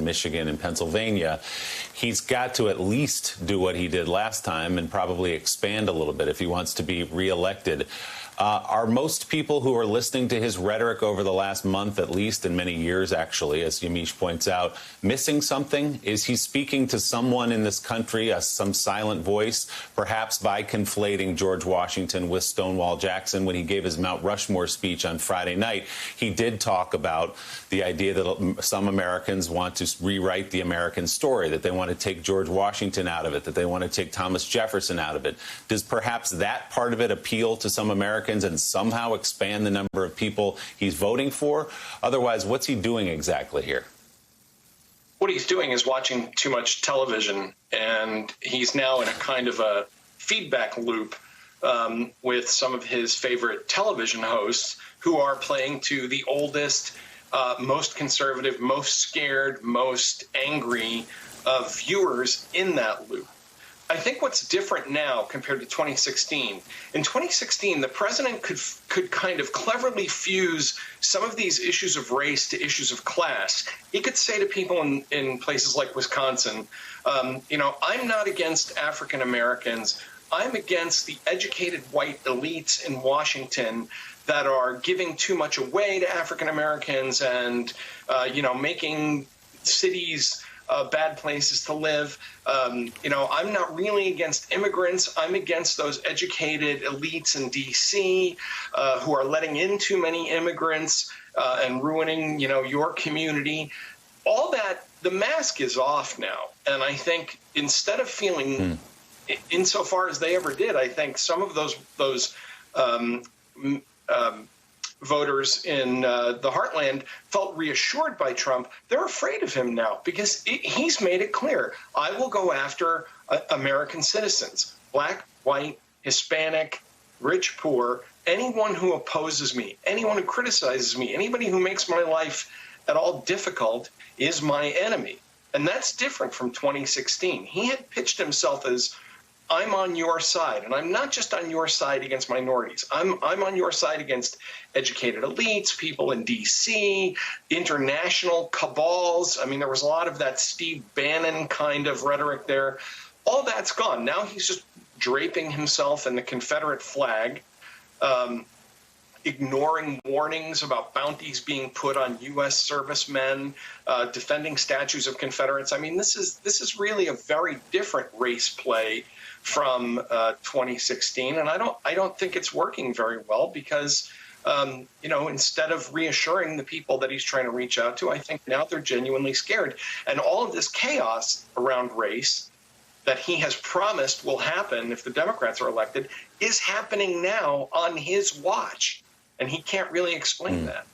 Wisconsin, Michigan, and Pennsylvania. He's got to at least do what he did last time and probably expand a little bit if he wants to be reelected. Are most people who are listening to his rhetoric over the last month, at least, and many years, actually, as Yamiche points out, missing something? Is he speaking to someone in this country, some silent voice, perhaps by conflating George Washington with Stonewall Jackson? When he gave his Mount Rushmore speech on Friday night, he did talk about the idea that some Americans want to rewrite the American story, that they want to take George Washington out of it, that they want to take Thomas Jefferson out of it. Does perhaps that part of it appeal to some Americans and somehow expand the number of people he's voting for? Otherwise, what's he doing exactly here? What he's doing is watching too much television, and he's now in a kind of a feedback loop with some of his favorite television hosts who are playing to the oldest, most conservative, most scared, most angry viewers in that loop. I think what's different now compared to 2016, in 2016, the president could kind of cleverly fuse some of these issues of race to issues of class. He could say to people in places like Wisconsin, I'm not against African Americans. I'm against the educated white elites in Washington that are giving too much away to African Americans and, making cities bad places to live. I'm not really against immigrants. I'm against those educated elites in D.C. Who are letting in too many immigrants and ruining, your community. All that, the mask is off now. And I think instead of feeling, insofar as they ever did, I think some of those voters in the heartland felt reassured by Trump. They're afraid of him now because he's made it clear. I will go after American citizens, black, white, Hispanic, rich, poor, anyone who opposes me, anyone who criticizes me, anybody who makes my life at all difficult is my enemy. And that's different from 2016. He had pitched himself as, I'm on your side, and I'm not just on your side against minorities. I'm on your side against educated elites, people in D.C., international cabals. I mean, there was a lot of that Steve Bannon kind of rhetoric there. All that's gone. Now he's just draping himself in the Confederate flag, ignoring warnings about bounties being put on U.S. servicemen, defending statues of Confederates. I mean, this is really a very different race play from 2016, and I don't think it's working very well because instead of reassuring the people that he's trying to reach out to, I think now they're genuinely scared. And all of this chaos around race that he has promised will happen if the Democrats are elected is happening now on his watch, and he can't really explain that.